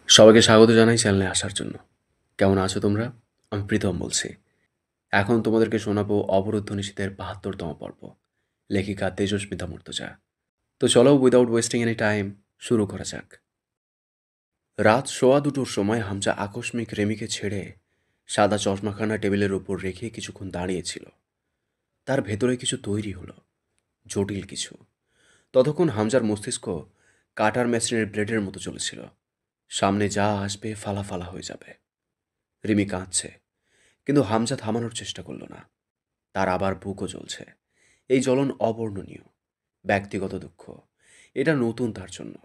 সবাইকে স্বাগত জানাই চ্যানেলে আসার জন্য। কেমন আছো তোমরা? আমি প্রীতম বলছি। এখন তোমাদেরকে শোনাবো অবরুদ্ধ নিশীথের ৭২তম পর্ব। লেখিকা তেজস্মিতা মুর্তজা। তো চলো উইদাউট ওয়েস্টিং এনি টাইম শুরু করা যাক। রাত ২:১২টার সময় হামজা আকস্মিক রেমিকে ছেড়ে সাদা চশমাখানা টেবিলের উপর রেখে কিছুক্ষণ দাঁড়িয়েছিল। তার ভেতরে কিছু তৈরি হলো, জটিল কিছু। ততক্ষণ হামজার মস্তিষ্ক কাটার মেশিনের ব্লেডের মতো চলেছিল। সামনে যা আসবে ফালা ফালা হয়ে যাবে। রিমি কাঁদছে, কিন্তু হামজা থামানোর চেষ্টা করল না। তার আবার বুকও জ্বলছে। এই জ্বলন অবর্ণনীয়। ব্যক্তিগত দুঃখ। এটা নতুন তার জন্য।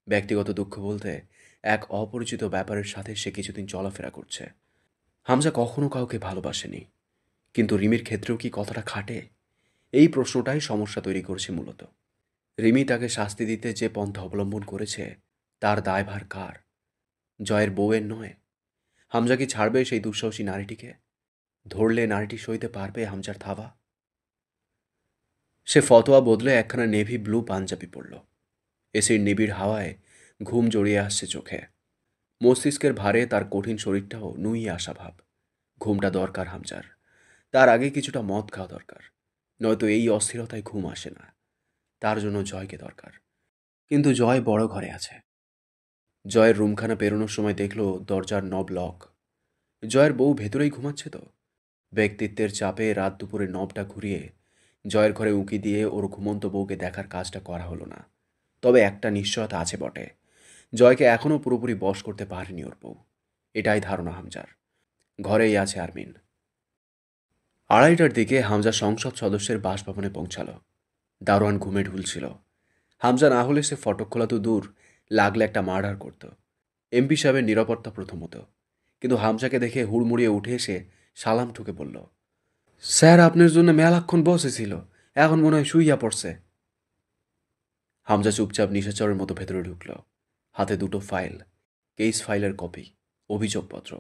ব্যক্তিগত দুঃখ বলতে এক অপরিচিত ব্যাপারের সাথে সে কিছুদিন চলাফেরা করছে। হামজা কখনো কাউকে ভালোবাসেনি, কিন্তু রিমির ক্ষেত্রেও কি কথাটা খাটে? এই প্রশ্নটাই সমস্যা তৈরি করছে মূলত। রিমি তাকে শাস্তি দিতে যে পন্থা অবলম্বন করেছে, তার দায়ভার কার? জয়ের বউয়ের নয়। হামজা কি ছাড়বে সেই দুঃসাহসী নারীটিকে? ধরলে নারীটি সইতে পারবে হামজার থাবা? সে ফতোয়া বদলে একখানা নেভি ব্লু পাঞ্জাবি পরল। এসির নিবিড় হাওয়ায় ঘুম জড়িয়ে আসছে চোখে। মস্তিষ্কের ভারে তার কঠিন শরীরটাও নুইয়ে আসা ভাব। ঘুমটা দরকার হামজার। তার আগে কিছুটা মদ খাওয়া দরকার, নয়তো এই অস্থিরতায় ঘুম আসে না। তার জন্য জয়কে দরকার। কিন্তু জয় বড় ঘরে আছে। জয়ের রুমখানা পেরোনোর সময় দেখল দরজার নব লক। জয়ের বউ ভেতরেই ঘুমাচ্ছে তো। ব্যক্তিত্বের চাপে রাত দুপুরে নবটা ঘুরিয়ে জয়ের ঘরে উঁকি দিয়ে ওর ঘুমন্ত বউকে দেখার কাজটা করা হলো না। তবে একটা নিশ্চয়তা আছে বটে, জয়কে এখনও পুরোপুরি বশ করতে পারেনি ওর বউ। এটাই ধারণা হামজার। ঘরেই আছে আরমিন। ২:৩০টার দিকে হামজা সংসদ সদস্যের বাসভবনে পৌঁছালো। দারোয়ান ঘুমে ঢুলছিল। হামজা না হলে সে ফটক খোলা তো দূর, লাগলে একটা মার্ডার করত। এমপি সাহেবের নিরাপত্তা প্রথমত। কিন্তু হামজাকে দেখে হুড়মুড়িয়ে উঠে এসে সালাম ঠুকে বলল, স্যার আপনার জন্য মেলাক্ষণ বসেছিল, এখন মনে হয় শুইয়া পড়ছে। হামজা চুপচাপ নিশাচরের মতো ভেতরে ঢুকল। হাতে দুটো ফাইল, কেস ফাইলের কপি, অভিযোগপত্র।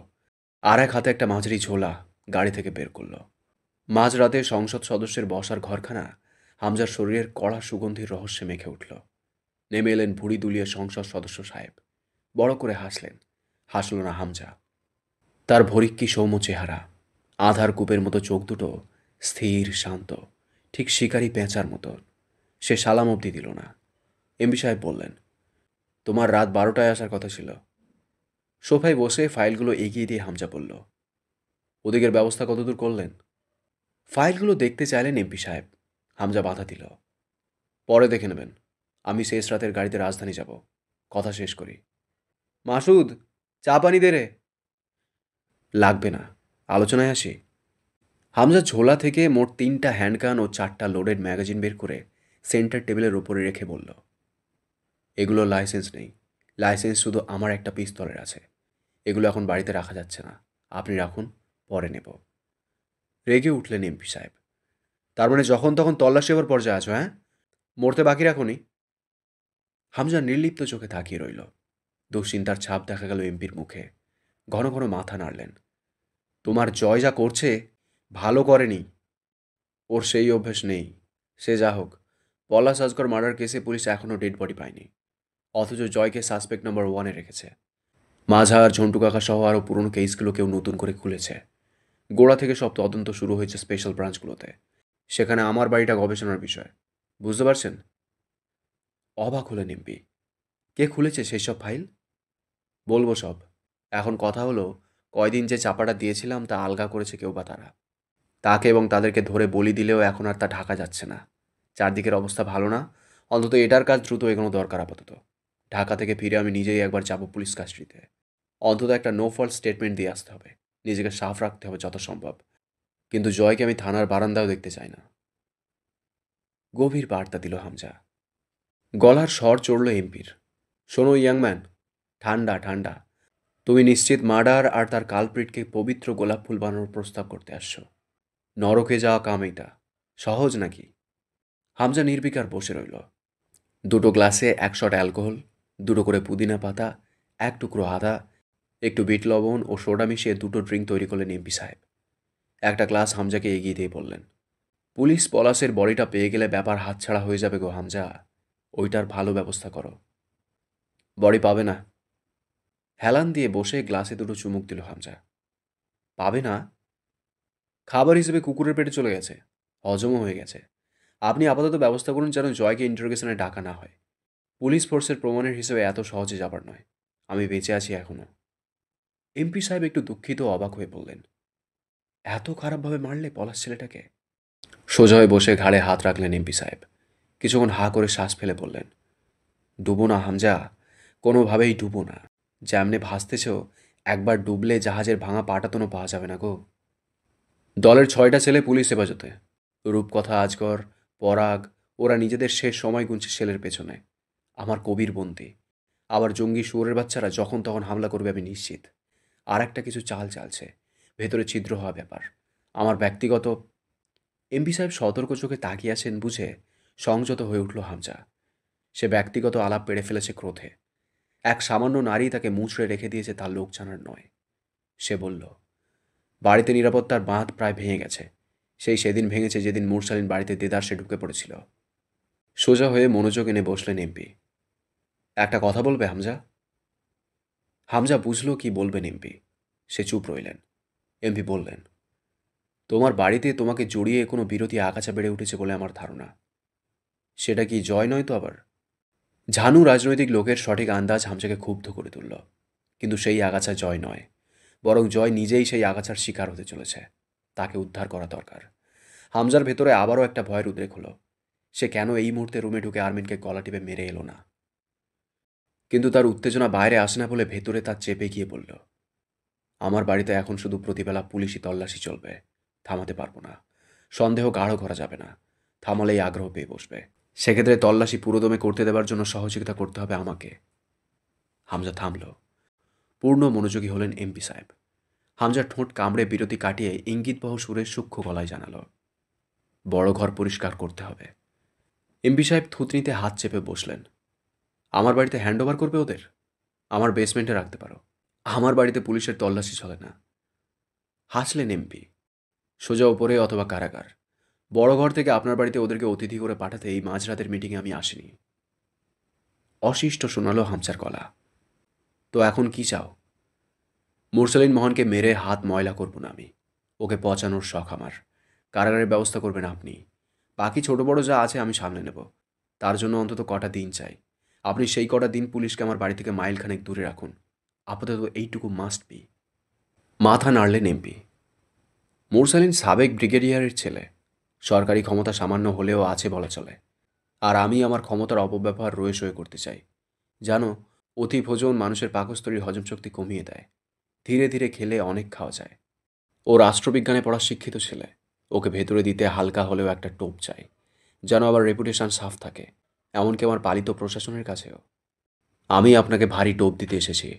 আর এক হাতে একটা মাঝারি ঝোলা গাড়ি থেকে বের করল। মাঝরাতে সংসদ সদস্যের বসার ঘরখানা হামজার শরীরের কড়া সুগন্ধির রহস্যে মেখে উঠল। নেমে এলেন ভুড়ি দুলিয়ে সংসদ সদস্য সাহেব। বড় করে হাসলেন। হাসল না হামজা। তার ভরিক্কি সৌম্য চেহারা, আধার কূপের মতো চোখ দুটো স্থির শান্ত, ঠিক শিকারী পেঁচার মতো। সে সালাম অবধি দিল না। এমপি সাহেব বললেন, তোমার রাত ১২টায় আসার কথা ছিল। সোফায় বসে ফাইলগুলো এগিয়ে দিয়ে হামজা বলল, ওদিকের ব্যবস্থা কতদূর করলেন? ফাইলগুলো দেখতে চাইলেন এমপি সাহেব। হামজা বাধা দিল, পরে দেখে নেবেন। আমি শেষ রাতের গাড়িতে রাজধানী যাব। কথা শেষ করি। মাসুদ, চা পানি দে রে। লাগবে না, আলোচনায় আসি। হামজা ঝোলা থেকে মোট ৩টা হ্যান্ডগান ও ৪টা লোডেড ম্যাগাজিন বের করে সেন্টার টেবিলের ওপরে রেখে বলল, এগুলো লাইসেন্স নেই। লাইসেন্স শুধু আমার একটা পিস্তলের আছে। এগুলো এখন বাড়িতে রাখা যাচ্ছে না। আপনি রাখুন, পরে নেব। রেগে উঠলেন এমপি সাহেব। তার মানে যখন তখন তল্লাশি হবার পর্যায়ে আছো, হ্যাঁ? মরতে বাকি রাখুনি? হামজা নির্লিপ্ত চোখে তাকিয়ে রইল। দুশ্চিন্তার ছাপ দেখা গেল এমপির মুখে। ঘন ঘন মাথা নাড়লেন। তোমার জয় যা করছে ভালো করেনি। ওর সেই অভ্যেস নেই। সে যা হোক, পলাশ আজগর মার্ডার কেসে পুলিশ এখনও ডেড বডি পায়নি। অথচ জয়কে সাসপেক্ট নম্বর 1-এ রেখেছে। মাঝা আর ঝন্টু কাকা সহ আরও পুরনো কেসগুলো কেউ নতুন করে খুলেছে। গোড়া থেকে সব তদন্ত শুরু হয়েছে স্পেশাল ব্রাঞ্চগুলোতে। সেখানে আমার বাড়িটা গবেষণার বিষয়। বুঝতে পারছেন? অবাক হলেন এমপি। কে খুলেছে সেই সব ফাইল? বলবো সব। এখন কথা হলো, কয়দিন যে চাপাটা দিয়েছিলাম তা আলগা করেছে কেউ বা তারা। তাকে এবং তাদেরকে ধরে বলি দিলেও এখন আর তা ঢাকা যাচ্ছে না। চারদিকের অবস্থা ভালো না। অন্তত এটার কাজ দ্রুত এগোনো দরকার আপাতত। ঢাকা থেকে ফিরে আমি নিজেই একবার যাব পুলিশ কাস্টডিতে। অন্তত একটা নো ফল্ট স্টেটমেন্ট দিয়ে আসতে হবে। নিজেকে সাফ রাখতে হবে যত সম্ভব। কিন্তু জয়কে আমি থানার বারান্দাও দেখতে চাই না। গভীর বার্তা দিল হামজা। গলার স্বর চড়ল এমপির। শোনো ইয়াংম্যান, ঠান্ডা ঠান্ডা। তুমি নিশ্চিত মার্ডার আর তার কালপ্রিটকে পবিত্র গোলাপ ফুল বানানোর প্রস্তাব করতে আসছো? নরকে যাওয়া কাম এটা। সহজ নাকি? হামজা নির্বিকার বসে রইল। দুটো গ্লাসে ১ শট অ্যালকোহল, দুটো করে পুদিনা পাতা, ১ টুকরো আদা, একটু বিট লবণ ও সোডা মিশিয়ে দুটো ড্রিঙ্ক তৈরি করলেন এমপি সাহেব। একটা গ্লাস হামজাকে এগিয়ে দিয়ে বললেন, পুলিশ পলাশের বডিটা পেয়ে গেলে ব্যাপার হাতছাড়া হয়ে যাবে গো হামজা। ওইটার ভালো ব্যবস্থা করো। বডি পাবে না। হেলান দিয়ে বসে গ্লাসে দুটো চুমুক দিল হামজা। পাবে না? খাবার হিসেবে কুকুরের পেটে চলে গেছে, হজমও হয়ে গেছে। আপনি আপাতত ব্যবস্থা করুন যেন জয়কে ইন্টারোগেশনে ডাকা না হয়। পুলিশ ফোর্সের প্রমাণের হিসেবে এত সহজে যাবার নয়। আমি বেঁচে আছি এখনো। এমপি সাহেব একটু দুঃখিত ও অবাক হয়ে বললেন, এত খারাপভাবে মারলে পলাশ ছেলেটাকে? সোজা হয়ে বসে ঘাড়ে হাত রাখলেন এমপি সাহেব। কিছুক্ষণ হাঁ করে শ্বাস ফেলে বললেন, ডুবো না হামজা, কোনোভাবেই ডুবো না। যেমনে ভাসতেছ, একবার ডুবলে জাহাজের ভাঙা পাটাতনও পাওয়া যাবে না গো। দলের 6টা ছেলে পুলিশ হেফাজতে। রূপকথা, আজগর, পরাগ, ওরা নিজেদের শেষ সময় গুনছে সেলের পেছনে। আমার কবির বন্দি। আবার জঙ্গি শুয়োরের বাচ্চারা যখন তখন হামলা করবে আমি নিশ্চিত। আর একটা কিছু চাল চালছে, ভেতরে ছিদ্র হওয়া ব্যাপার। আমার ব্যক্তিগত। এমপি সাহেব সতর্ক চোখে তাকিয়ে আছেন বুঝে সংযত হয়ে উঠল হামজা। সে ব্যক্তিগত আলাপ পেড়ে ফেলেছে ক্রোধে। এক সামান্য নারী তাকে মুচড়ে রেখে দিয়েছে তার লোক জানার নয়। সে বলল, বাড়িতে নিরাপত্তার বাঁধ প্রায় ভেঙে গেছে। সেদিন ভেঙেছে যেদিন মুরসালিন বাড়িতে দেদারসে ঢুকে পড়েছিল। সোজা হয়ে মনোযোগ এনে বসলেন এমপি। একটা কথা বলবে হামজা? হামজা বুঝল কি বলবেন এমপি। সে চুপ রইলেন। এমপি বললেন, তোমার বাড়িতে তোমাকে জড়িয়ে কোনো বিরতি আগাছা বেড়ে উঠেছে বলে আমার ধারণা। সেটা কি জয় নয় তো আবার? ঝানু রাজনৈতিক লোকের সঠিক আন্দাজ হামজাকে ক্ষুব্ধ করে তুলল। কিন্তু সেই আগাছা জয় নয়, বরং জয় নিজেই সেই আগাছার শিকার হতে চলেছে। তাকে উদ্ধার করা দরকার। হামজার ভেতরে আবারও একটা ভয়ের উদ্রেক হলো। সে কেন এই মুহূর্তে রুমে ঢুকে আরমিনকে গলা টিপে মেরে এলো না? কিন্তু তার উত্তেজনা বাইরে আসে না বলে ভেতরে তার চেপে গিয়ে বলল, আমার বাড়িতে এখন শুধু প্রতিবেলা পুলিশি তল্লাশি চলবে। থামাতে পারবো না। সন্দেহ গাঢ় করা যাবে না। থামালেই আগ্রহ পেয়ে বসবে। সেক্ষেত্রে তল্লাশি পুরোদমে করতে দেবার জন্য সহযোগিতা করতে হবে আমাকে। হামজা থামল। পূর্ণ মনোযোগী হলেন এমপি সাহেব। হামজার ঠোঁট কামড়ে বিরতি কাটিয়ে ইঙ্গিতবহ সুরে সূক্ষ্ম গলায় জানালো, বড় ঘর পরিষ্কার করতে হবে। এমপি সাহেব থুতনিতে হাত চেপে বসলেন। আমার বাড়িতে হ্যান্ড ওভার করবে ওদের? আমার বেসমেন্টে রাখতে পারো। আমার বাড়িতে পুলিশের তল্লাশি চলে না। হাসলেন এমপি। সোজা ওপরে অথবা কারাগার। বড় ঘর থেকে আপনার বাড়িতে ওদেরকে অতিথি করে পাঠাতে এই মাঝরাতের মিটিংয়ে আমি আসিনি। অশিষ্ট শোনালো হামচার গলা। তো এখন কি চাও? মুরসালিন মোহনকে মেরে হাত ময়লা করব না আমি। ওকে পচানোর শখ আমার। কারাগারের ব্যবস্থা করবেন আপনি। বাকি ছোট বড় যা আছে আমি সামলে নেব। তার জন্য অন্তত কটা দিন চাই। আপনি সেই কটা দিন পুলিশকে আমার বাড়ি থেকে মাইলখানেক দূরে রাখুন। আপাতত এইটুকু মাস্ট বি। মাথা নাড়লেন এমপি। মুরসালিন সাবেক ব্রিগেডিয়ারের ছেলে। সরকারি ক্ষমতা সামান্য হলেও আছে বলা চলে। আর আমি আমার ক্ষমতার অপব্যবহার রয়ে সয়ে করতে চাই। জানো, অতি ভোজন মানুষের পাকস্থলীর হজম শক্তি কমিয়ে দেয়। ধীরে ধীরে খেলে অনেক খাওয়া যায়। ও রাষ্ট্রবিজ্ঞানে পড়া শিক্ষিত ছেলে। ওকে ভেতরে দিতে হালকা হলেও একটা টোপ চাই, যেন আবার রেপুটেশন সাফ থাকে, এমনকি আমার পালিত প্রশাসনের কাছেও। আমি আপনাকে ভারী টোপ দিতে এসেছি।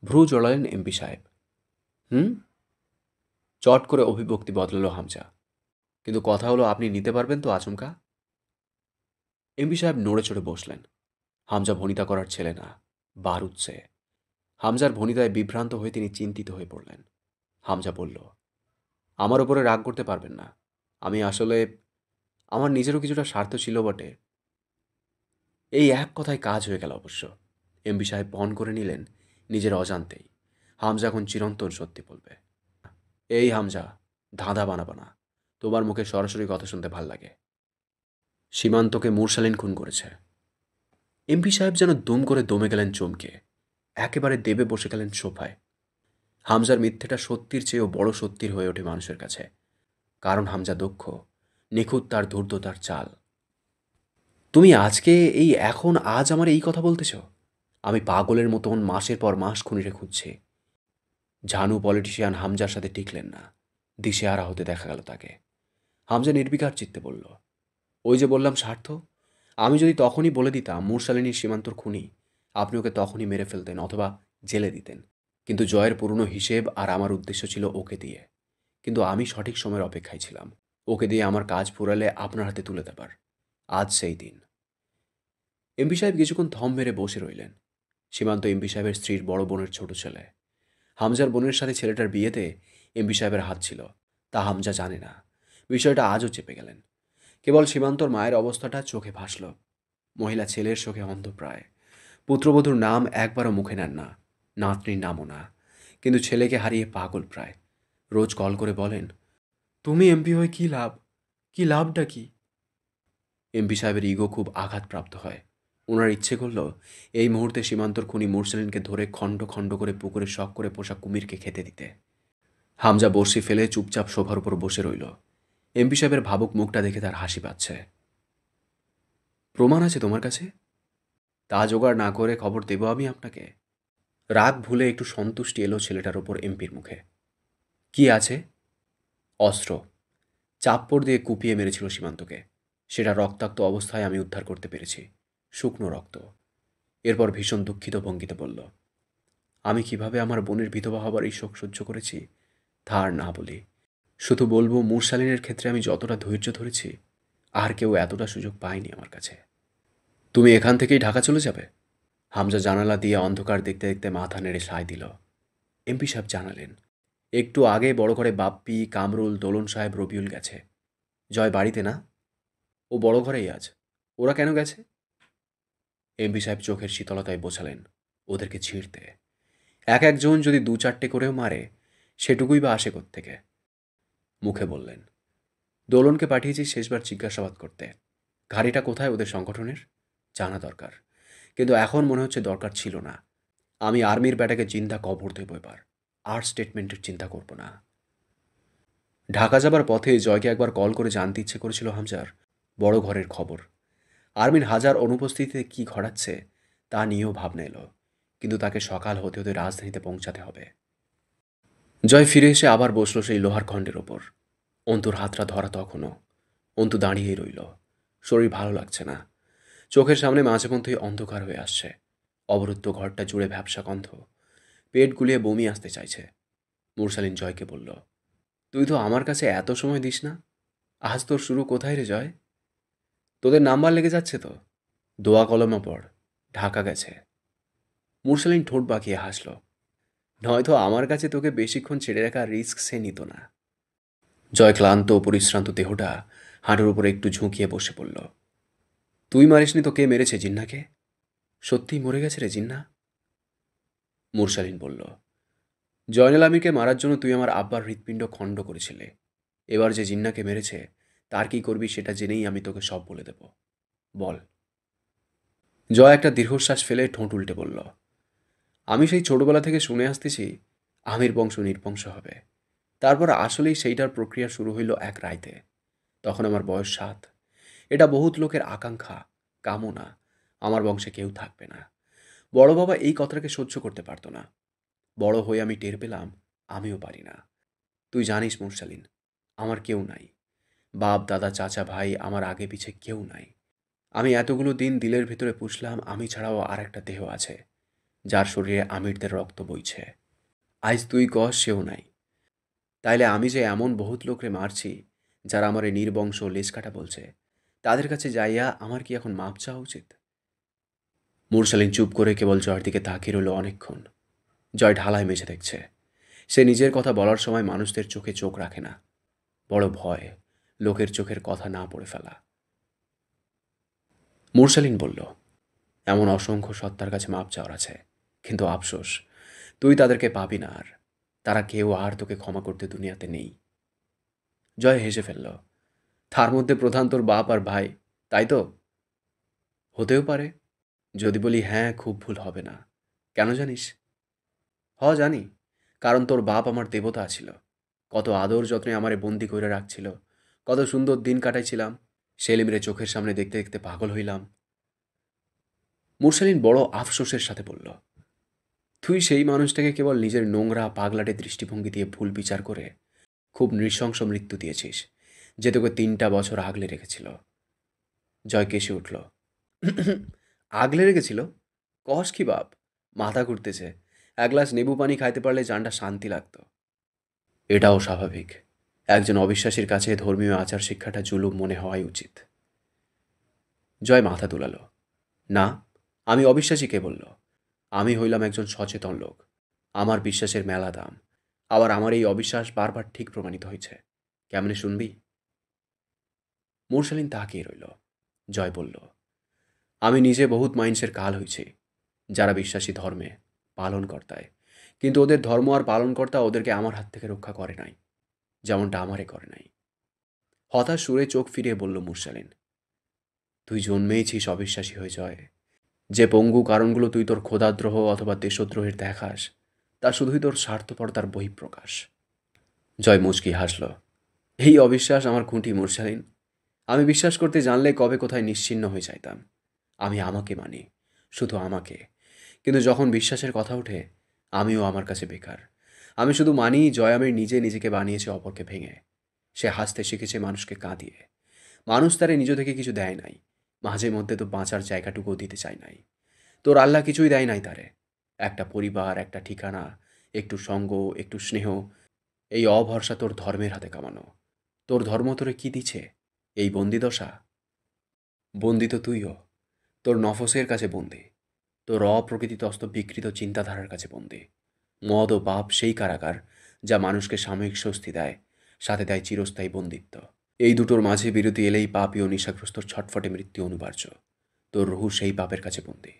ভ্রু জড়ালেন এমপি সাহেব। হুম? চট করে অভিব্যক্তি বদলালো হামজা। কিন্তু কথা হলো, আপনি নিতে পারবেন তো আচমকা? এমপি সাহেব নড়ে চড়ে বসলেন। হামজা ভনিতা করার ছেলে না, বারুদ সে। হামজার ভনিতায় বিভ্রান্ত হয়ে তিনি চিন্তিত হয়ে পড়লেন। হামজা বলল, আমার ওপরে রাগ করতে পারবেন না। আমি আসলে, আমার নিজেরও কিছুটা স্বার্থ ছিল বটে। এই এক কথায় কাজ হয়ে গেল অবশ্য। এমপি সাহেব পণ করে নিলেন নিজের অজান্তেই হামজা এখন চিরন্তন সত্যি বলবে। এই হামজা, ধাঁধা বানাবা না। তোমার মুখে সরাসরি কথা শুনতে ভাল লাগে। সীমান্তকে মুরসালিন খুন করেছে। এমপি সাহেব যেন দুম করে দমে গেলেন চমকে। একেবারে দেবে বসে গেলেন সোফায়। হামজার মিথ্যেটা সত্যির চেয়েও বড় সত্যির হয়ে ওঠে মানুষের কাছে। কারণ হামজা দক্ষ, নিখুঁত তার ধূর্ততার চাল। তুমি আজকে, এই এখন আজ আমার এই কথা বলতেছ? আমি পাগলের মতন মাসের পর মাস খুনিরে খুঁজছি। ঝানু পলিটিশিয়ান হামজার সাথে টিকলেন না। দিশেহারা হতে দেখা গেল তাকে। হামজা নির্বিকার চিত্তে বলল, ওই যে বললাম স্বার্থ। আমি যদি তখনই বলে দিতাম মুরসালিনীর সীমান্তর খুনি, আপনি ওকে তখনই মেরে ফেলতেন অথবা জেলে দিতেন। কিন্তু জয়ের পুরনো হিসেব আর আমার উদ্দেশ্য ছিল ওকে দিয়ে। কিন্তু আমি সঠিক সময়ের অপেক্ষায় ছিলাম। ওকে দিয়ে আমার কাজ ফুরালে আপনার হাতে তুলে দেবার। আজ সেই দিন। এমপি সাহেব কিছুক্ষণ থম মেরে বসে রইলেন। সীমান্ত এমপি সাহেবের স্ত্রীর বড় বোনের ছোট ছেলে। হামজার বোনের সাথে ছেলেটার বিয়েতে এমপি সাহেবের হাত ছিল, তা হামজা জানে না। বিষয়টা আজও চেপে গেলেন। কেবল সীমান্তর মায়ের অবস্থাটা চোখে ভাসল। মহিলা ছেলের চোখে অন্ধ প্রায়। পুত্রবধূর নাম একবারও মুখে নেন না। নাতনির নামও না, কিন্তু ছেলেকে হারিয়ে পাগল প্রায়। রোজ কল করে বলেন, তুমি এমপি হয়ে কী লাভ? কী লাভটা কি? এমপি সাহেবের ইগো খুব আঘাতপ্রাপ্ত হয়। ওনার ইচ্ছে করল এই মুহূর্তে সীমান্তর খুনি মুরসালিনকে ধরে খণ্ড খণ্ড করে পুকুরে শখ করে পোষা কুমিরকে খেতে দিতে। হামজা বড়শি ফেলে চুপচাপ সোফার উপর বসে রইল। এমপি সাহেবের ভাবুক মুখটা দেখে তার হাসি পাচ্ছে। প্রমাণ আছে তোমার কাছে? তা জোগাড় না করে খবর দেব আমি আপনাকে। রাগ ভুলে একটু সন্তুষ্টি এলো ছেলেটার ওপর এমপির মুখে। কি আছে? অস্ত্র। চাপ্পড় দিয়ে কুপিয়ে মেরেছিল সীমান্তকে। সেটা রক্তাক্ত অবস্থায় আমি উদ্ধার করতে পেরেছি। শুকনো রক্ত। এরপর ভীষণ দুঃখিত ভঙ্গিতে বলল, আমি কিভাবে আমার বোনের বিধবা হবার এই শোক সহ্য করেছি তা আর না বলি। শুধু বলবো মুরসালিনের ক্ষেত্রে আমি যতটা ধৈর্য ধরেছি আর কেউ এতটা সুযোগ পায়নি আমার কাছে। তুমি এখান থেকেই ঢাকা চলে যাবে? হামজা জানালা দিয়ে অন্ধকার দেখতে দেখতে মাথা নেড়ে সায় দিল। এমপি সাহেব জানালেন, একটু আগে বড় করে বাপ্পি, কামরুল, দোলন সাহেব, রবিউল গেছে। জয় বাড়িতে না? ও বড় ঘরেই আজ। ওরা কেন গেছে? এমপি সাহেব চোখের শীতলতায় বোঝালেন, ওদেরকে ছিঁড়তে। এক একজন যদি দু চারটে করেও মারে, সেটুকুই বা আসে কোত্থেকে? মুখে বললেন, দোলনকে পাঠিয়েছি শেষবার জিজ্ঞাসাবাদ করতে। গাড়িটা কোথায় ওদের সংগঠনের? জানা দরকার। কিন্তু এখন মনে হচ্ছে দরকার ছিল না। আমি আর্মির ব্যাটাকে জিন্দা কবর দেব এবার। আর স্টেটমেন্টের চিন্তা করব না। ঢাকা যাবার পথে জয়কে একবার কল করে জানতে ইচ্ছে করেছিল হামজার বড় ঘরের খবর। আর্মির হাজার অনুপস্থিতিতে কি ঘটাচ্ছে তা নিয়েও ভাবনা এলো। কিন্তু তাকে সকাল হতে হতে রাজধানীতে পৌঁছাতে হবে। জয় ফিরে এসে আবার বসল সেই লোহার খণ্ডের ওপর। অন্তুর হাতটা ধরা তখনও। অন্তু দাঁড়িয়েই রইল। শরীর ভালো লাগছে না। চোখের সামনে মাঝে মধ্যেই অন্ধকার হয়ে আসছে। অবরুদ্ধ ঘরটা জুড়ে ভ্যাপসা গন্ধ। পেট গুলিয়ে বমি আসতে চাইছে। মুরসালিন জয়কে বলল, তুই তো আমার কাছে এত সময় দিস না। আজ তোর শুরু কোথায় রে জয়? তোদের নাম্বার লেগে যাচ্ছে তো। দোয়া কলমা পড়। ঢাকা গেছে। মুরসালিন ঠোঁট বাঁকিয়ে হাসল। নয়তো আমার কাছে তোকে বেশিক্ষণ ছেড়ে রাখার রিস্ক সে নিত না। জয় ক্লান্ত ও পরিশ্রান্ত দেহটা হাঁটুর উপরে একটু ঝুঁকিয়ে বসে পড়ল। তুই মারিসনি তো কে মেরেছে জিন্নাকে? সত্যিই মরে গেছে রে জিন্না? মুরসালিন বলল, জয়নাল আমিরকে মারার জন্য তুই আমার আব্বার হৃৎপিণ্ড খণ্ড করেছিলে। এবার যে জিন্নাকে মেরেছে তার কি করবি সেটা জেনেই আমি তোকে সব বলে দেব। বল। জয় একটা দীর্ঘশ্বাস ফেলে ঠোঁট উল্টে বলল, আমি সেই ছোটবেলা থেকে শুনে আসতেছি আমির বংশ নির্বংশ হবে। তারপর আসলেই সেইটার প্রক্রিয়া শুরু হইল এক রাইতে। তখন আমার বয়স 7। এটা বহুত লোকের আকাঙ্ক্ষা, কামনা। আমার বংশে কেউ থাকবে না। বড় বাবা এই কথাটাকে সহ্য করতে পারত না। বড় হয়ে আমি টের পেলাম আমিও পারি না। তুই জানিস মুরসালিন, আমার কেউ নাই। বাপ, দাদা, চাচা, ভাই, আমার আগে পিছে কেউ নাই। আমি এতগুলো দিন দিলের ভিতরে পুষলাম আমি ছাড়াও আর একটা দেহ আছে, যার শরীরে আমিরদের রক্ত বইছে। আজ তুই কস সেও নাই। তাইলে আমি যে এমন বহুত লোকরে মারছি যারা আমারে নির্বংশ লেজ কাটা বলছে, তাদের কাছে যাইয়া আমার কি এখন মাপ চাওয়া উচিত? মুরসালিন চুপ করে কেবল জয়ের দিকে তাকিয়ে রইল অনেকক্ষণ। জয় ঢালায় মেঝে দেখছে। সে নিজের কথা বলার সময় মানুষদের চোখে চোখ রাখে না। বড় ভয় লোকের চোখের কথা না পড়ে ফেলা। মুরসালিন বলল, এমন অসংখ্য সত্তার কাছে মাপ চাওয়ার আছে, কিন্তু আফসোস তুই তাদেরকে পাবি না আর। তারা কেউ আর তোকে ক্ষমা করতে দুনিয়াতে নেই। জয় হেসে ফেলল। তার মধ্যে প্রধান তোর বাপ আর ভাই, তাই তো? হতেও পারে। যদি বলি হ্যাঁ, খুব ভুল হবে না। কেন জানিস? জানি। কারণ তোর বাপ আমার দেবতা ছিল। কত আদর যত্নে আমারে বন্দি করে রাখছিল। কত সুন্দর দিন কাটাইছিলাম। সেলিমরে চোখের সামনে দেখতে দেখতে পাগল হইলাম। মুরসালিন বড় আফসোসের সাথে বলল, তুই সেই মানুষটাকে কেবল নিজের নোংরা পাগলাটে দৃষ্টিভঙ্গি দিয়ে ভুল বিচার করে খুব নৃশংস মৃত্যু দিয়েছিস, যে তোকে 3টা বছর আগলে রেখেছিল। জয় কেশে উঠল। আগলে রেখেছিল? কস কি বাপ? মাথা ঘুরতেছে। এক গ্লাস নেবু পানি খাইতে পারলে জানটা শান্তি লাগতো। এটাও স্বাভাবিক। একজন অবিশ্বাসীর কাছে ধর্মীয় আচার শিক্ষাটা জুলুম মনে হওয়াই উচিত। জয় মাথা দুলাল। না, আমি অবিশ্বাসী কে বলল? আমি হইলাম একজন সচেতন লোক। আমার বিশ্বাসের মেলা দাম। আবার আমার এই অবিশ্বাস বারবার ঠিক প্রমাণিত হয়েছে। কেমনে শুনবি? মুরসালিন তাকিয়ে রইল। জয় বলল, আমি নিজে বহুত মাইন্সের কাল হইছি, যারা বিশ্বাসী ধর্মে, পালনকর্তায়। কিন্তু ওদের ধর্ম আর পালনকর্তা ওদেরকে আমার হাত থেকে রক্ষা করে নাই, যেমনটা আমারে করে নাই। হতাশ সুরে চোখ ফিরিয়ে বলল মুরসালিন, তুই জন্মেইছিস অবিশ্বাসী হয়ে জয়। যে পঙ্গু কারণগুলো তুই তোর খোদাদ্রোহ অথবা দেশদ্রোহের দেখাস, তা শুধুই তোর স্বার্থপরতার বহিঃপ্রকাশ। জয় মুচকি হাসল। এই অবিশ্বাস আমার খুঁটি মুরসালিন। আমি বিশ্বাস করতে জানলে কবে কোথায় নিশ্চিহ্ন হয়ে যাইতাম। আমি আমাকে মানি, শুধু আমাকে। কিন্তু যখন বিশ্বাসের কথা ওঠে, আমিও আমার কাছে বেকার। আমি শুধু মানি জয় আমির নিজে নিজেকে বানিয়েছে অপরকে ভেঙে। সে হাসতে শিখেছে মানুষকে কাঁদিয়ে। মানুষ তারে নিজ থেকে কিছু দেয় নাই, মাঝে মধ্যে তো বাঁচার জায়গাটুকুও দিতে চায় নাই। তোর আল্লাহ কিছুই দেয় নাই তারে। একটা পরিবার, একটা ঠিকানা, একটু সঙ্গ, একটু স্নেহ। এই অভরসা তোর ধর্মের হাতে কামানো। তোর ধর্ম তোরে কি দিছে? এই বন্দিদশা? বন্দি তো তুইও। তোর নফসের কাছে বন্দি। তোর অপ্রকৃতিতস্ত বিকৃত চিন্তাধারার কাছে বন্দি। মদ ও পাপ সেই কারাগার যা মানুষকে সাময়িক স্বস্তি দেয়, সাথে দেয় চিরস্থায়ী বন্দিত্ব। এই দুটোর মাঝে বিরতি এলেই পাপী ও নেশাগ্রস্তর ছটফটে মৃত্যু অনিবার্য। তোর রুহু সেই পাপের কাছে বন্দি।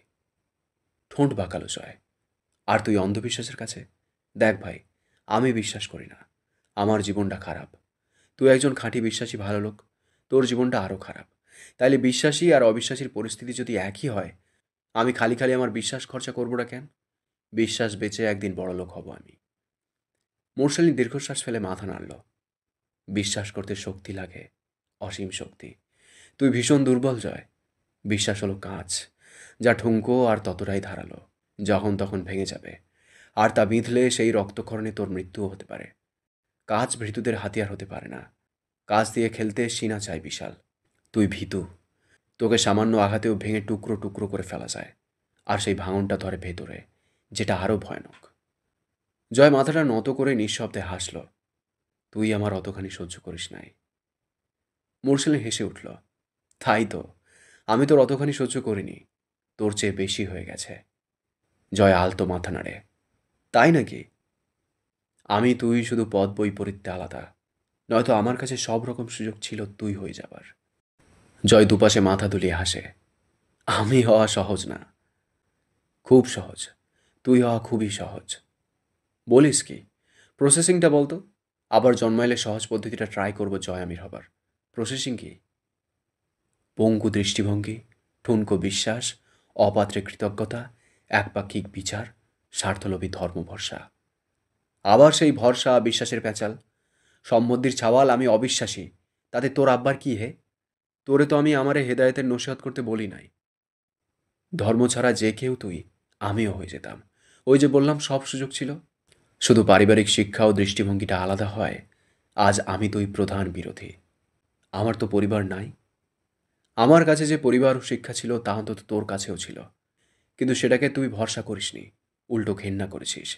ঠোঁট বাঁকালো জয়। আর তুই অন্ধবিশ্বাসের কাছে? দেখ ভাই, আমি বিশ্বাস করি না। আমার জীবনটা খারাপ। তুই একজন খাঁটি বিশ্বাসী ভালো লোক, তোর জীবনটা আরও খারাপ। তাইলে বিশ্বাসী আর অবিশ্বাসীর পরিস্থিতি যদি একই হয়, আমি খালি খালি আমার বিশ্বাস খরচা করবো না কেন? বিশ্বাস বেচে একদিন বড়লোক হব আমি। মোরসালিন দীর্ঘশ্বাস ফেলে মাথা নাড়ল। বিশ্বাস করতে শক্তি লাগে, অসীম শক্তি। তুই ভীষণ দুর্বল জয়। বিশ্বাস হলো কাঁচ, যা ঠুনকো আর ততটাই ধারালো, যখন তখন ভেঙে যাবে। আর তা বিঁধলে সেই রক্তক্ষরণে তোর মৃত্যুও হতে পারে। কাঁচ ভীতুদের হাতিয়ার হতে পারে না। কাঁচ দিয়ে খেলতে সিনা চাই বিশাল। তুই ভীতু। তোকে সামান্য আঘাতেও ভেঙে টুকরো টুকরো করে ফেলা যায়। আর সেই ভাঙনটা ধরে ভেতরে, যেটা আরও ভয়ানক। জয় মাথাটা নত করে নিঃশব্দে হাসল। তুই আমার অতখানি সহ্য করিস নাই। মুরসালিন হেসে উঠল। তাই তো, আমি তোর অতখানি সহ্য করিনি। তোর চেয়ে বেশি হয়ে গেছে। জয় আলতো মাথা নাড়ে। তাই নাকি? আমি তুই শুধু পদ বৈপরীত্যে আলাদা। নয়তো আমার কাছে সব রকম সুযোগ ছিল তুই হয়ে যাবার। জয় দুপাশে মাথা দুলিয়ে হাসে। আমি হওয়া সহজ না। খুব সহজ। তুই হওয়া খুবই সহজ। বলিস কি? প্রসেসিংটা বলতো। আবার জন্মাইলে সহজ পদ্ধতিটা ট্রাই করব জয় আমির হবার। প্রসেসিং কি? পঙ্গু দৃষ্টিভঙ্গি, ঠুনকো বিশ্বাস, অপাত্রে কৃতজ্ঞতা, একপাক্ষিক বিচার, স্বার্থলোভী ধর্মভরসা। আবার সেই ভরসা বিশ্বাসের প্যাঁচাল। সম্মতির ছাওয়াল আমি অবিশ্বাসী, তাতে তোর আব্বার কি হে? তোরে তো আমি আমারে হেদায়েতের নসিহত করতে বলি নাই। ধর্ম ছাড়া যে কেউ তুই, আমিও হয়ে যেতাম। ওই যে বললাম সব সুযোগ ছিল। শুধু পারিবারিক শিক্ষা ও দৃষ্টিভঙ্গিটা আলাদা হয়। আজ আমি তুই প্রধান বিরোধী। আমার তো পরিবার নাই। আমার কাছে যে পরিবার ও শিক্ষা ছিল তা অন্তত তোর কাছেও ছিল। কিন্তু সেটাকে তুই ভরসা করিসনি, উল্টো ঘেন্না করেছিস।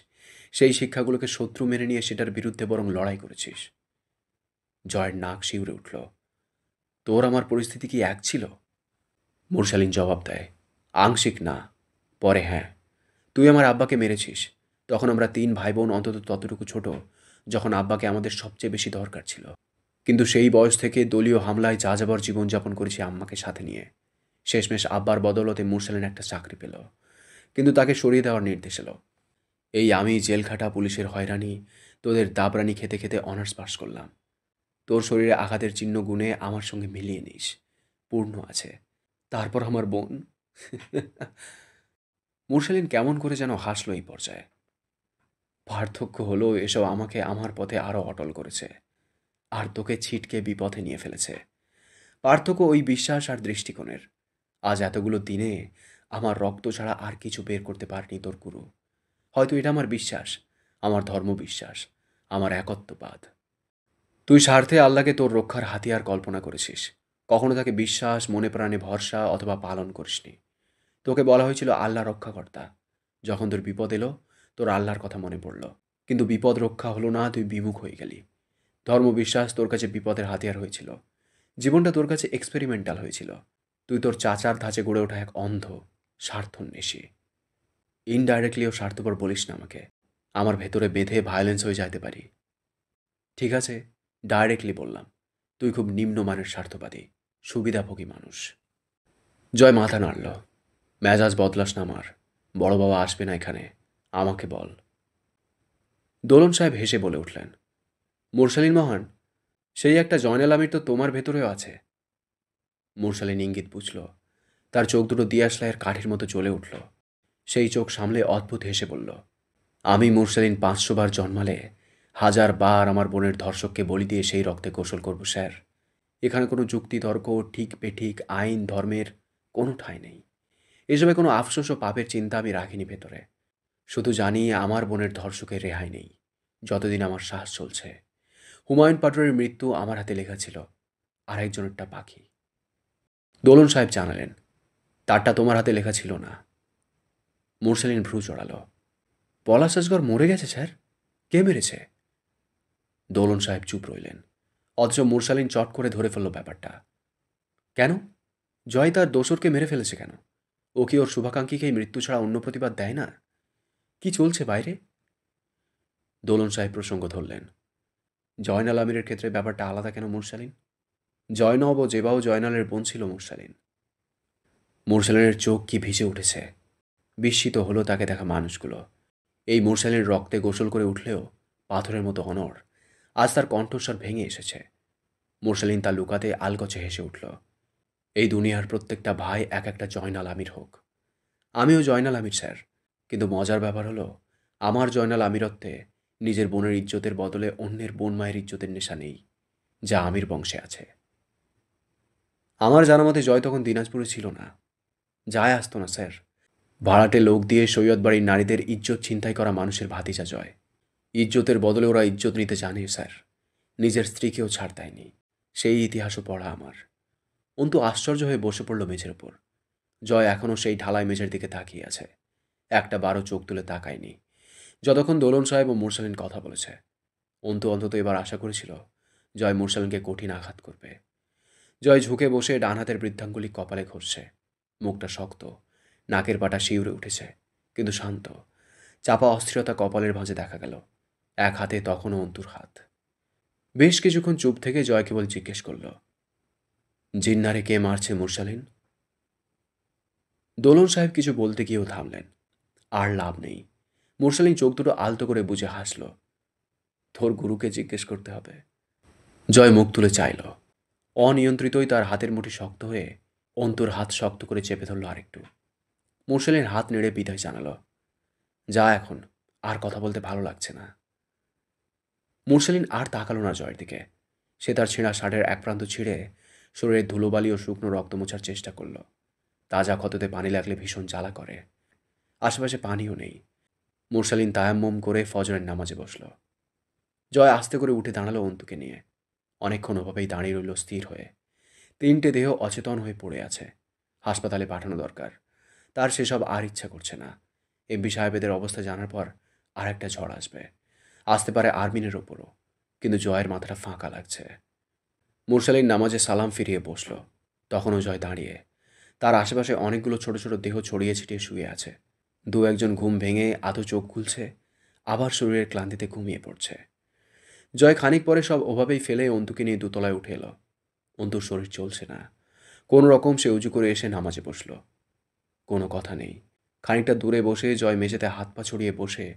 সেই শিক্ষাগুলোকে শত্রু মেনে নিয়ে সেটার বিরুদ্ধে বরং লড়াই করেছিস। জয়ের নাক শিউরে উঠল। তোর আমার পরিস্থিতি কি এক ছিল? মুরসালিন জবাব দেয়, আংশিক না, পরে হ্যাঁ। তুই আমার আব্বাকে মেরেছিস। তখন আমরা 3 ভাই বোন অন্তত ততটুকু ছোট, যখন আব্বাকে আমাদের সবচেয়ে বেশি দরকার ছিল। কিন্তু সেই বয়স থেকে দলীয় হামলায় যাযাবর জীবনযাপন করেছি আম্মাকে সাথে নিয়ে। শেষমেশ আব্বার বদৌলতে মুরসালিন একটা চাকরি পেল, কিন্তু তাকে সরিয়ে দেওয়ার নির্দেশ এলো। এই আমি জেলখাটা, পুলিশের হয়রানি, তোদের দাবরানি খেতে খেতে অনার্স পাস করলাম। তোর শরীরে আঘাতের চিহ্ন গুণে আমার সঙ্গে মিলিয়ে নিস, পূর্ণ আছে। তারপর আমার বোন। মুরসালিন কেমন করে যেন হাসল এই পর্যায়ে। পার্থক্য হলো এসব আমাকে আমার পথে আরও অটল করেছে, আর তোকে ছিটকে বিপথে নিয়ে ফেলেছে। পার্থক্য ওই বিশ্বাস আর দৃষ্টিকোণের। আজ এতগুলো দিনে আমার রক্ত ছাড়া আর কিছু বের করতে পারেনি তোর গুরু। হয়তো এটা আমার বিশ্বাস, আমার ধর্মবিশ্বাস, আমার একত্ববাদ। তুই স্বার্থে আল্লাহকে তোর রক্ষার হাতিয়ার কল্পনা করেছিস। কখনো তাকে বিশ্বাস, মনে প্রাণে ভরসা অথবা পালন করিসনি। তোকে বলা হয়েছিল আল্লাহ রক্ষাকর্তা। যখন তোর বিপদ এলো, তোর আল্লাহর কথা মনে পড়ল। কিন্তু বিপদ রক্ষা হলো না, তুই বিমুখ হয়ে গেলি। ধর্মবিশ্বাস তোর কাছে বিপদের হাতিয়ার হয়েছিল। জীবনটা তোর কাছে এক্সপেরিমেন্টাল হয়েছিল। তুই তোর চাচার ধাঁচে গড়ে ওঠা এক অন্ধ, স্বার্থন্বেষী। ইনডাইরেক্টলিও স্বার্থপর বলিস না আমাকে। আমার ভেতরে বেঁধে ভায়োলেন্স হয়ে যাইতে পারি। ঠিক আছে, ডাইরেক্টলি বললাম, তুই খুব নিম্নমানের স্বার্থবাদী, সুবিধাভোগী মানুষ। জয় মাথা নাড়ল। মেজাজ বদলাস না আমার। বড় বাবা আসবে না এখানে। আমাকে বল। দোলন সাহেব হেসে বলে উঠলেন, মুরসালিন মহান, সেই একটা জয়নাল আমির তো তোমার ভেতরেও আছে। মুরসালিন ইঙ্গিত বুঝল। তার চোখ দুটো দিয়াশলাইয়ের কাঠের মতো জ্বলে উঠল। সেই চোখ সামলে অদ্ভুত হেসে বলল, আমি মুরসালিন 500 বার জন্মালে 1000 বার আমার বোনের ধর্ষককে বলি দিয়ে সেই রক্তে গোসল করব স্যার। এখানে কোনো যুক্তি তর্ক, ঠিক বেঠিক, আইন ধর্মের কোনো ঠাঁই নেই। এসবে কোনো আফসোস ও পাপের চিন্তা আমি রাখিনি ভেতরে। শুধু জানি আমার বোনের ধর্ষকের রেহাই নেই যতদিন আমার শ্বাস চলছে। হুমায়ুন পাটোয়ারির মৃত্যু আমার হাতে লেখা ছিল, আরেকজনেরটা বাকি। দোলন সাহেব জানালেন, তারটা তোমার হাতে লেখা ছিল না। মুরসালিন ভ্রু চড়াল। পলাশ আসগর মরে গেছে স্যার? কে মেরেছে? দোলন সাহেব চুপ রইলেন। অথচ মুরসালিন চট করে ধরে ফেলল ব্যাপারটা। কেন? জয় তার দোসরকে মেরে ফেলেছে কেন? ও কি ওর শুভাকাঙ্ক্ষীকে এই মৃত্যু ছাড়া অন্য প্রতিবাদ দেয় না? কি চলছে বাইরে? দোলন সাহেব প্রসঙ্গ ধরলেন, জয়নাল আমিরের ক্ষেত্রে ব্যাপারটা আলাদা কেন মুরসালিন? জয়নব ও জেবাও জয়নালের বোন ছিল মুরসালিন। মুরসালিনের চোখ কি ভিজে উঠেছে। বিস্মিত হলো তাকে দেখা মানুষগুলো। এই মুরসালিন রক্তে গোসল করে উঠলেও পাথরের মতো অনড়। আজ তার কণ্ঠস্বর ভেঙে এসেছে। মুরসালিন তা লুকাতে আলগচে হেসে উঠল। এই দুনিয়ার প্রত্যেকটা ভাই এক একটা জয়নাল আমির হোক। আমিও জয়নাল আমির স্যার, কিন্তু মজার ব্যাপার হলো আমার জয়নাল আমিরত্বে নিজের বোনের ইজ্জতের বদলে অন্যের বোন মায়ের ইজ্জতের নেশা নেই, যা আমির বংশে আছে। আমার জানা মতে জয় তখন দিনাজপুরে ছিল না। যায় আসতো না স্যার। ভাড়াটে লোক দিয়ে সৈয়দ বাড়ির নারীদের ইজ্জত ছিনতাই করা মানুষের ভাতিজা জয়। ইজ্জতের বদলে ওরা ইজ্জত নিতে জানে স্যার। নিজের স্ত্রীকেও ছাড় দেয়নি। সেই ইতিহাসও পড়া আমার। অন্তু আশ্চর্য হয়ে বসে পড়ল মেঝের ওপর। জয় এখনও সেই ঢালাই মেঝের দিকে তাকিয়ে আছে। একটা বারও চোখ তুলে তাকায়নি যতক্ষণ দোলন সাহেব ও মুরসালিন কথা বলেছে। অন্তু অন্তত এবার আশা করেছিল জয় মুরসালিনকে কঠিন আঘাত করবে। জয় ঝুঁকে বসে ডান হাতের বৃদ্ধাঙ্গুলি কপালে ঘষছে। মুখটা শক্ত, নাকের পাটা শিউরে উঠেছে, কিন্তু শান্ত। চাপা অস্থিরতা কপালের ভাঁজে দেখা গেল। এক হাতে তখনও অন্তুর হাত। বেশ কিছুক্ষণ চুপ থেকে জয় কেবল জিজ্ঞেস করল, জিন্নারে কে মারছে মুরসালিন? দোলন সাহেব কিছু বলতে গিয়েও থামলেন। আর লাভ নেই। মুরসালিন চোখ দুটো আলতো করে বুঝে হাসল। তোর গুরুকে জিজ্ঞেস করতে হবে। জয় মুখ তুলে চাইল। অনিয়ন্ত্রিতই তার হাতের মুঠি শক্ত হয়ে অন্তুর হাত শক্ত করে চেপে ধরল আরেকটু। মুরসালিন হাত নেড়ে বিদায় জানাল, যা এখন, আর কথা বলতে ভালো লাগছে না। মুরসালিন আর তাকালো না জয়ের দিকে। সে তার ছেঁড়া শার্টের এক প্রান্ত ছিঁড়ে শরীরের ধুলোবালি ও শুকনো রক্ত মোছার চেষ্টা করল। তাজা ক্ষততে পানি লাগলে ভীষণ জ্বালা করে। আশেপাশে পানিও নেই। মুরসালিন তায়াম্মুম করে ফজরের নামাজে বসল। জয় আস্তে করে উঠে দাঁড়ালো অন্তুকে নিয়ে। অনেকক্ষণ ওভাবেই দাঁড়িয়ে রইল স্থির হয়ে। 3টে দেহ অচেতন হয়ে পড়ে আছে। হাসপাতালে পাঠানো দরকার। তার সেসব আর ইচ্ছা করছে না। এমপি সাহেবেদের অবস্থা জানার পর আর একটা ঝড় আসবে। আসতে পারে আর্মিনের ওপরও। কিন্তু জয়ের মাথাটা ফাঁকা লাগছে। মুরসালিন নামাজে সালাম ফিরিয়ে বসল। তখনও জয় দাঁড়িয়ে। তার আশেপাশে অনেকগুলো ছোট ছোট দেহ ছড়িয়ে ছিটিয়ে শুয়ে আছে। দু একজন ঘুম ভেঙে আধো চোখ খুলছে, আবার শরীরের ক্লান্তিতে ঘুমিয়ে পড়ছে। জয় খানিক পরে সব ওভাবেই ফেলে অন্তুকে নিয়ে দোতলায় উঠে এলো। অন্তুর শরীর চলছে না। কোনো রকম সে উঁচু করে এসে নামাজে বসল। কোনো কথা নেই। খানিকটা দূরে বসে জয় মেঝেতে হাত পা ছড়িয়ে বসে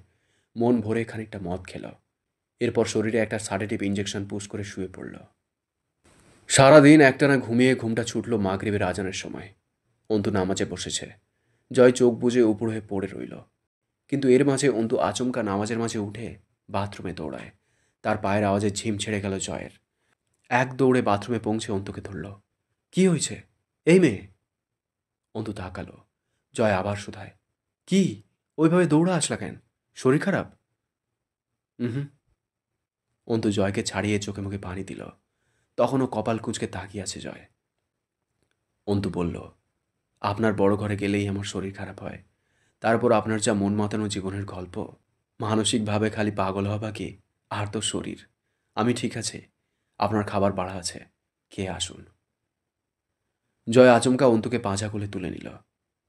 মন ভরে খানিকটা মদ খেল। এরপর শরীরে একটা সাডেটিভ ইঞ্জেকশন পুশ করে শুয়ে পড়ল। সারাদিন একটানা ঘুমিয়ে ঘুমটা ছুটল মাগরিবের আজানের সময়। অন্তু নামাজে বসেছে। জয় চোখ বুজে উপর হয়ে পড়ে রইল। কিন্তু এর মাঝে অন্তু আচমকা নামাজের মাঝে উঠে বাথরুমে দৌড়ায়। তার পায়ের আওয়াজে ঝিম ছেড়ে গেল জয়ের। এক দৌড়ে বাথরুমে পৌঁছে অন্তুকে ধরল। কি হয়েছে? এই মেয়ে। অন্তু তাকালো। জয় আবার শুধায়, কি? ওইভাবে দৌড়া আসলা কেন? শরীর খারাপ? হুম। অন্তু জয়কে ছাড়িয়ে চোখে মুখে পানি দিল। তখনও কপাল কুঁচকে তাকিয়ে আছে জয়। অন্তু বলল, আপনার বড় ঘরে গেলেই আমার শরীর খারাপ হয়। তারপর আপনার যা মন মাতানো জীবনের গল্প, মানসিকভাবে খালি পাগল হওয়া বাকি, আর তো শরীর। আমি ঠিক আছে। আপনার খাবার বাড়া আছে, খেয়ে আসুন। জয় আচমকা অন্তুকে পাঁজা কোলে তুলে নিল।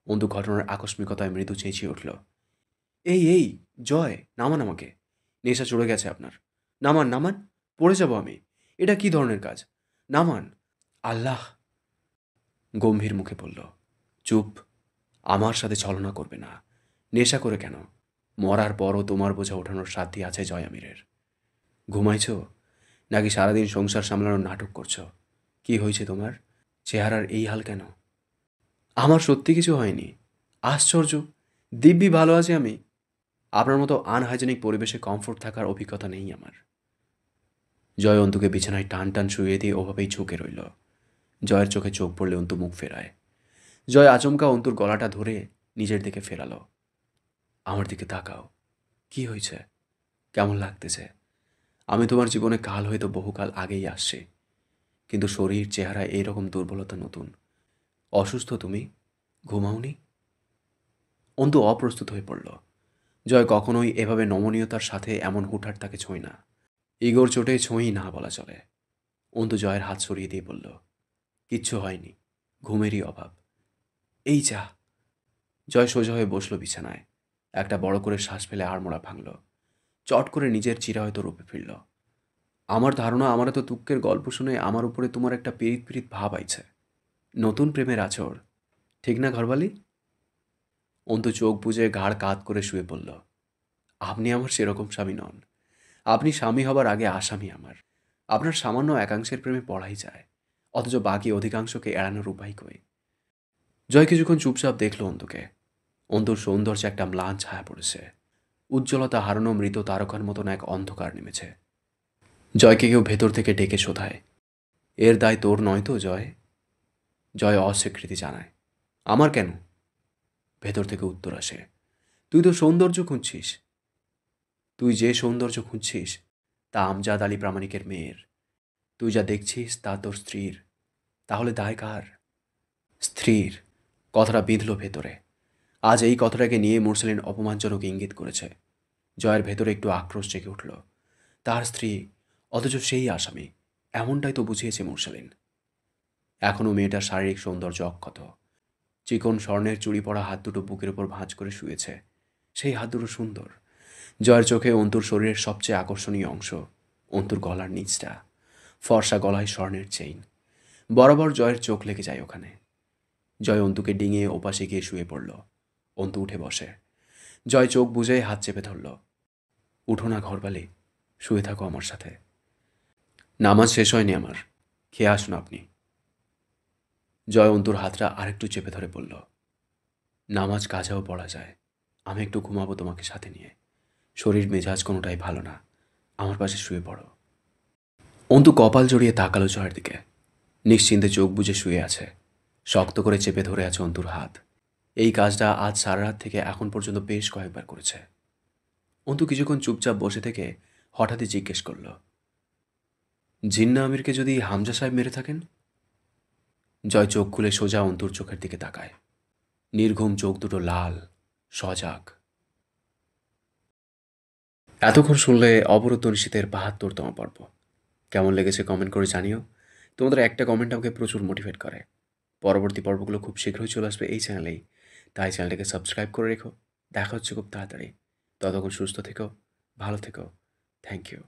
অন্তু ঘটনার আকস্মিকতায় মৃদু চেঁচিয়ে উঠল, এই এই জয়, নামান আমাকে। নেশা চড়ে গেছে আপনার। নামান নামান, পড়ে যাব আমি। এটা কি ধরনের কাজ? নামান। আল্লাহ। গম্ভীর মুখে বলল, চুপ। আমার সাথে ছলনা করবে না। নেশা করে কেন? মরার পরও তোমার বোঝা ওঠানোর সাধ্যই আছে জয় আমিরের। ঘুমাইছ নাকি সারাদিন সংসার সামলানোর নাটক করছো? কি হয়েছে তোমার? চেহারার এই হাল কেন? আমার সত্যি কিছু হয়নি। আশ্চর্য! দিব্যি ভালো আছি আমি। আপনার মতো আনহাইজেনিক পরিবেশে কমফোর্ট থাকার অভিজ্ঞতা নেই আমার। জয় অন্তুকে বিছানায় টান টান শুইয়ে দিয়ে ওভাবেই ঝুঁকে রইল। জয়ের চোখে চোখ পড়লে অন্তু মুখ ফেরায়। জয় আচমকা অন্তুর গলাটা ধরে নিজের দিকে ফেরালো। আমার দিকে তাকাও। কি হয়েছে? কেমন লাগতেছে? আমি তোমার জীবনে কাল হয়তো বহুকাল আগেই আসছি, কিন্তু শরীর চেহারায় এইরকম দুর্বলতা নতুন। অসুস্থ তুমি? ঘুমাওনি? অন্তু অপ্রস্তুত হয়ে পড়ল। জয় কখনোই এভাবে নমনীয়তার সাথে এমন হুটহাট তাকে ছোঁয় না। ইগোর চোটে ছোঁই না বলা চলে। অন্তু জয়ের হাত সরিয়ে দিয়ে বলল, কিচ্ছু হয়নি, ঘুমেরই অভাব। এই যা! জয় সোজা হয়ে বসল বিছানায়। একটা বড় করে শ্বাস ফেলে আড়মোড়া ভাঙল। চট করে নিজের চিরায়ত রূপে ফিরল। আমার ধারণা আমার তো দুঃখের গল্প শুনে আমার উপরে তোমার একটা পীড়িত পীড়িত ভাব আইছে। নতুন প্রেমের আছর, ঠিক না ঘরবালি? অন্তু চোখ বুজে ঘাড় কাত করে শুয়ে পড়ল। আপনি আমার সেরকম স্বামী নন। আপনি স্বামী হবার আগে আসামি আমার। আপনার সামান্য একাংশের প্রেমে পড়াই যায়, অথচ বাকি অধিকাংশকে এড়ানোর উপায় কই? জয় কিছুক্ষণ চুপচাপ দেখল অন্তুকে। অন্তুর সৌন্দর্যে একটা ম্লান ছায়া পড়েছে। উজ্জ্বলতা হারানো মৃত তারকার মতন এক অন্ধকার নেমেছে। জয়কে কেউ ভেতর থেকে ডেকে শোধায়, এর দায় তোর নয় তো জয়? জয় অস্বীকৃতি জানায়, আমার কেন? ভেতর থেকে উত্তর আসে, তুই তো সৌন্দর্য খুঁজছিস। তুই যে সৌন্দর্য খুঁজছিস তা আমজাদ আলী প্রামাণিকের মেয়ের। তুই যা দেখছিস তা তোর স্ত্রীর। তাহলে দায় কার? স্ত্রীর। কথাটা বিঁধল ভেতরে। আজ এই কথাটাকে নিয়ে মুরসালিন অপমানজনক ইঙ্গিত করেছে। জয়ের ভেতরে একটু আক্রোশ জেগে উঠল। তার স্ত্রী, অথচ সেই আসামি। এমনটাই তো বুঝিয়েছে মুরসালিন। এখনও মেয়েটার শারীরিক সৌন্দর্য অক্ষত। চিকন স্বর্ণের চুড়ি পরা হাত দুটো বুকের উপর ভাঁজ করে শুয়েছে। সেই হাত দুটো সুন্দর। জয়ের চোখে অন্তুর শরীরের সবচেয়ে আকর্ষণীয় অংশ অন্তুর গলার নিচটা। ফর্সা গলায় স্বর্ণের চেইন। বরাবর জয়ের চোখ লেগে যায় ওখানে। জয় অন্তুকে ডিঙিয়ে ওপাশে গিয়ে শুয়ে পড়ল। অন্তু উঠে বসে। জয় চোখ বুজে হাত চেপে ধরল। উঠো না ঘরবালি, শুয়ে থাকো আমার সাথে। নামাজ শেষ হয়নি আমার, খেয়ে আসুন আপনি। জয় অন্তুর হাতটা আরেকটু চেপে ধরে বলল, নামাজ কাজাও পড়া যায়। আমি একটু ঘুমাবো তোমাকে সাথে নিয়ে। শরীর মেজাজ কোনোটাই ভালো না। আমার পাশে শুয়ে পড়ো। অন্তু কপাল জড়িয়ে তাকালো জয়ের দিকে। নিশ্চিন্তে চোখ বুজে শুয়ে আছে। শক্ত করে চেপে ধরে আছে অন্তুর হাত। এই কাজটা আজ সারা রাত থেকে এখন পর্যন্ত বেশ কয়েকবার করেছে। অন্তু কিছুক্ষণ চুপচাপ বসে থেকে হঠাৎই জিজ্ঞেস করল, জিন্না আমিরকে যদি হামজা সাহেব মেরে থাকেন? জয় চোখ খুলে সোজা অন্তুর চোখের দিকে তাকায়। নির্ঘুম চোখ দুটো লাল, সজাগ। এতক্ষণ শুনলে অবরুদ্ধ নিশীথের ৭২তম পর্ব। কেমন লেগেছে কমেন্ট করে জানিও। তোমাদের একটা কমেন্ট আমাকে প্রচুর মোটিভেট করে। পরবর্তী পর্বগুলো খুব শীঘ্রই চলে আসবে এই চ্যানেলেই। তাই চ্যানেলটাকে সাবস্ক্রাইব করে রেখো। দেখা হচ্ছে খুব তাড়াতাড়ি। ততক্ষণ সুস্থ থেকো, ভালো থেকো। Thank you.